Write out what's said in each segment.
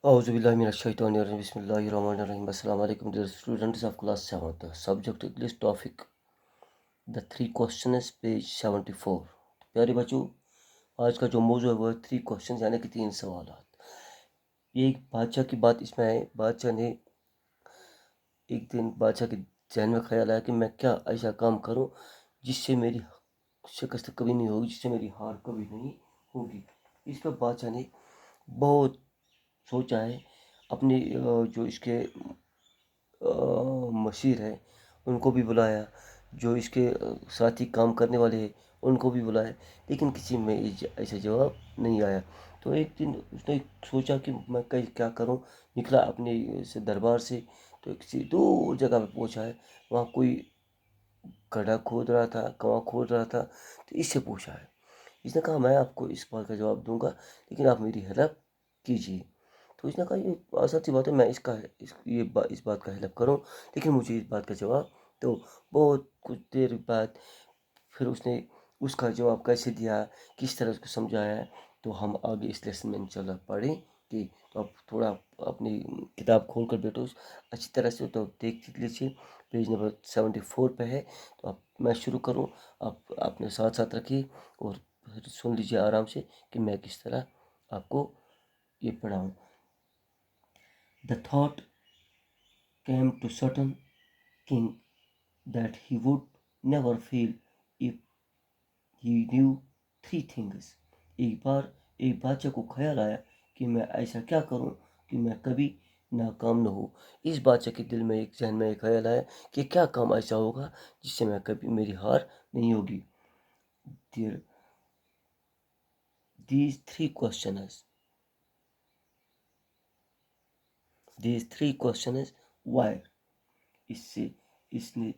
Auzubillahiminash-shaytanir-rajim. Bismillahir-rahmanir-rahim. Assalamu alaikum dear students of class 7th. Subject English topic the three questions page 74. प्यारे बच्चों, आज का जो मौजू है वो है 3 क्वेश्चन यानी कि 3 सवालात। ये एक बादशाह की बात इसमें है। बादशाह ने एक दिन बादशाह के जहन में ख्याल आया कि मैं क्या ऐसा काम करूं जिससे मेरी शिकस्त कभी नहीं होगी, जिससे मेरी हार कभी नहीं होगी। इस पर बादशाह ने बहुत सोचा है। अपनी जो इसके मशीर है उनको भी बुलाया, जो इसके साथी काम करने वाले हैं उनको भी बुलाया, लेकिन किसी में ऐसा जवाब नहीं आया। तो एक दिन उसने सोचा कि मैं कहीं क्या करूं। निकला अपने से दरबार से, तो किसी दूर जगह पे पहुंचा है। वहाँ कोई गड्ढा खोद रहा था, कुआं खोद रहा था। तो इससे पूछा है। इसने कहा मैं आपको इस बात का जवाब दूंगा, लेकिन आप मेरी हेल्प कीजिए। तो इसने कहा ये आसान सी बात है, मैं इस बात का हेल्प करूं, लेकिन मुझे इस बात का जवाब तो बहुत कुछ देर बाद फिर उसने उसका जवाब कैसे दिया, किस तरह उसको समझाया, तो हम आगे इस लेसन में इंशाल्लाह पढ़ेंगे। तो आप थोड़ा अपनी किताब खोल कर बैठो अच्छी तरह से, तो देख लीजिए पेज नंबर 74 पे है। तो आप मैं शुरू करूं, आप अपने साथ साथ रखिए और फिर सुन लीजिए आराम से कि मैं किस तरह आपको ये पढ़ाऊं। The thought came to certain king that he would never fail if he knew 3 things. एक बार एक बादशाह को ख्याल आया कि मैं ऐसा क्या करूं कि मैं कभी नाकाम न हो। इस बादशाह के दिल में एक जहन में एक ख्याल आया कि क्या काम ऐसा होगा जिससे मैं कभी मेरी हार नहीं होगी। There, these three questions, why, इससे इसने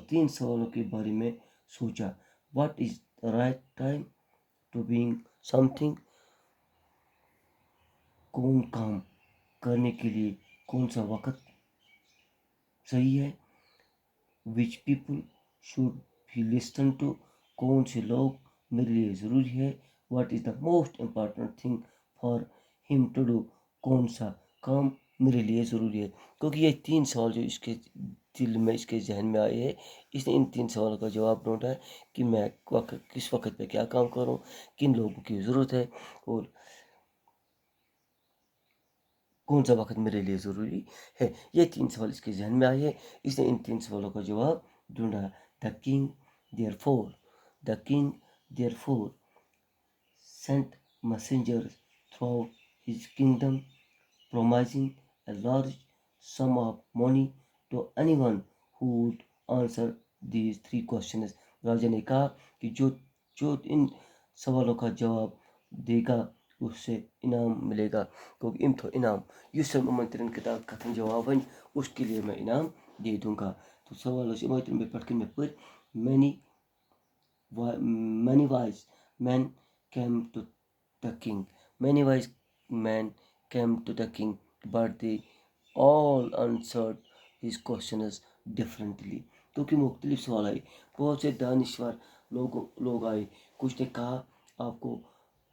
3 सवालों के बारे में सोचा। What is the right time to being something, कौन काम करने के लिए कौन सा वक्त सही है। Which people should be listen to, कौन से लोग मेरे लिए ज़रूरी है। What is the most important thing for him to do, कौन सा काम मेरे लिए ज़रूरी है। क्योंकि ये 3 सवाल जो इसके दिल में इसके जहन में आए हैं, इसने इन 3 सवालों का जवाब ढूंढा है कि मैं किस वक्त पे क्या काम करूं, किन लोगों की ज़रूरत है और कौन सा वक्त मेरे लिए ज़रूरी है। ये 3 सवाल इसके जहन में आए हैं, इसने इन 3 सवालों का जवाब ढूंढा। The king therefore sent messengers throughout his kingdom, promising a large sum of money to anyone who would answer these 3 questions. राजा ने कहा कि जो जो इन सवालों का जवाब देगा उससे इनाम मिलेगा। क्योंकि इनाम युसम मंत्रिन किताब कथन जवाबन, उसके लिए मैं इनाम दे दूंगा। तो सवालों से मंत्रिन में पढ़ के मैं पर many wise men came to the king. Many wise men came to the king, but they all answered his questions differently. क्योंकि मुख्तलिफ सवाल आए, बहुत से दानिश्वर लोग आए। कुछ ने कहा आपको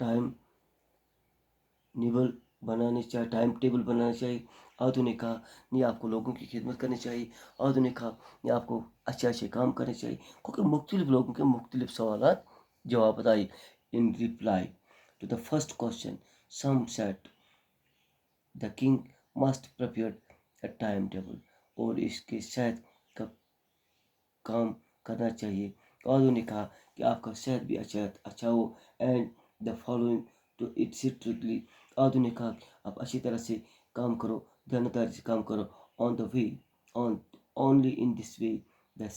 टाइम टाइम टेबल बनाना चाहिए। आधु ने कहा नहीं आपको लोगों की खिदमत करनी चाहिए। आधु ने कहा नहीं आपको अच्छे अच्छे काम करने चाहिए। क्योंकि मुख्तलिफ लोगों के मुख्तलिफ सवाल जवाब बताए। In reply to the first question some said the king must prepare a time table, और इसके शायद का काम करना चाहिए। आधु ने कहा कि आपका सेहत भी अच्छा हो and the following to it strictly. आधु ने कहा आप अच्छी तरह से काम करो, ध्यानदारी से काम करो। On the way on only in this way they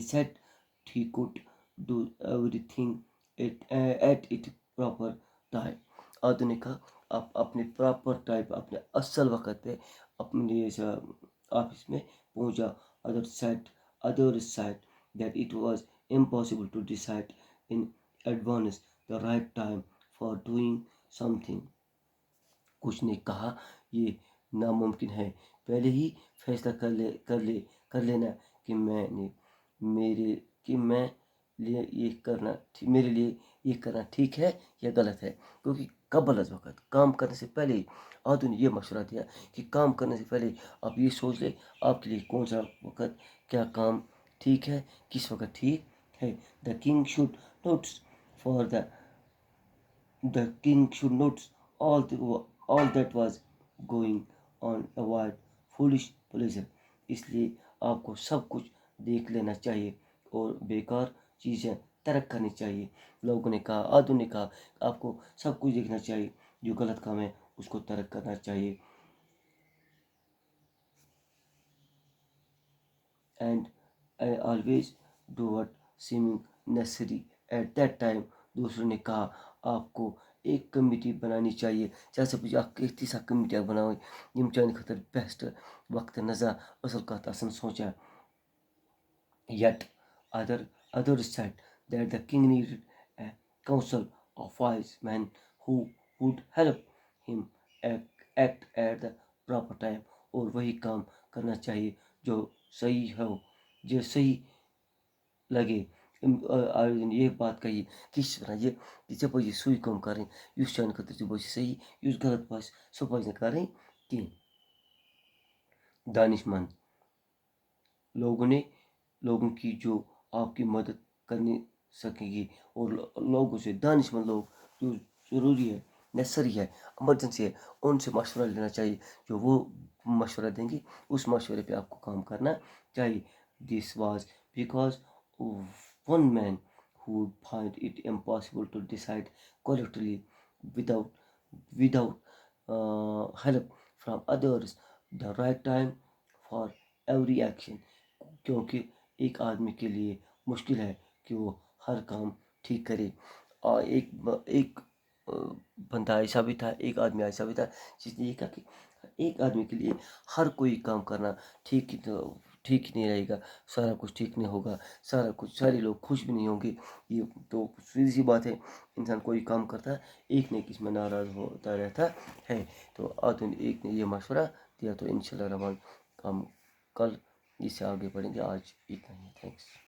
said he could do everything at it proper time. आधु ने कहा आप अपने प्रॉपर टाइम, अपने असल वक्त पे अपने ऑफिस में पहुंच जाओ। Others said that it was impossible to decide in advance the right time for doing something. कुछ ने कहा ये नामुमकिन है पहले ही फैसला कर लेना कि मेरे लिए ये करना ठीक है या गलत है। क्योंकि قبل از وقت کام کرنے سے پہلے آدھو نے یہ مشورہ دیا کہ کام کرنے سے پہلے آپ یہ سوچ لیں آپ کے لیے کون سا وقت کیا کام ٹھیک ہے کس وقت ٹھیک ہے. The king should notice for the king should notice all that was going on, avoid foolish pleasure. اس لیے آپ کو سب کچھ دیکھ لینا چاہیے اور بیکار چیزیں ترک کرنی چاہیے. لوگوں نے کہا آدھو نے کہا آپ کو سب کچھ دیکھنا چاہیے جو غلط کام ہے اس کو ترک کرنا چاہیے. And I always do what seeming necessary at that time. دوسروں نے کہا آپ کو ایک کمیٹی بنانی چاہیے جیسے کچھ آپ تیسا کمیٹیاں بناؤ یم چانہ خاطر بیسٹ وقت نظر اصل کت آسان سوچان. Yet others said that the king needed a council of wise men who would help him act at the proper time. اور وہی کام کرنا چاہیے جو صحیح ہو جو صحیح لگے. یہ بات کہی کس طرح یہ ژےٚ پَزی سُے کٲم کَرٕنۍ یُس چانہِ خٲطرٕ ژےٚ باسہِ صحیح یُس غلط باسہِ سُہ پَزِ نہٕ کَرٕنۍ کینٛہہ. دانش مند لوگوں کی جو آپ کی مدد کرنے سکیں گی اور لوگوں سے دانش مند لوگ جو ضروری ہے نیسری ہے ایمرجنسی ہے ان سے مشورہ لینا چاہیے جو وہ مشورہ دیں گی اس مشورے پہ آپ کو کام کرنا چاہیے. This was because one man who would find it impossible to decide collectively without help from others the right time for every action. کیونکہ ایک آدمی کے لیے مشکل ہے کہ وہ ہر کام ٹھیک کرے. اور ایک بندہ ایسا بھی تھا ایک آدمی ایسا بھی تھا جس نے یہ کہا کہ ایک آدمی کے لیے ہر کوئی کام کرنا ٹھیک ہی نہیں رہے گا سارا کچھ ٹھیک نہیں ہوگا سارے لوگ خوش بھی نہیں ہوں گے. یہ تو سیدھی سی بات ہے انسان کوئی کام کرتا ہے ایک نے کس میں ناراض ہوتا رہتا ہے. تو آدمی نے ایک نے یہ مشورہ دیا تو انشاءاللہ الرحمن ہم کل اس سے آگے بڑھیں گے. آج اتنا ہی. تھینکس.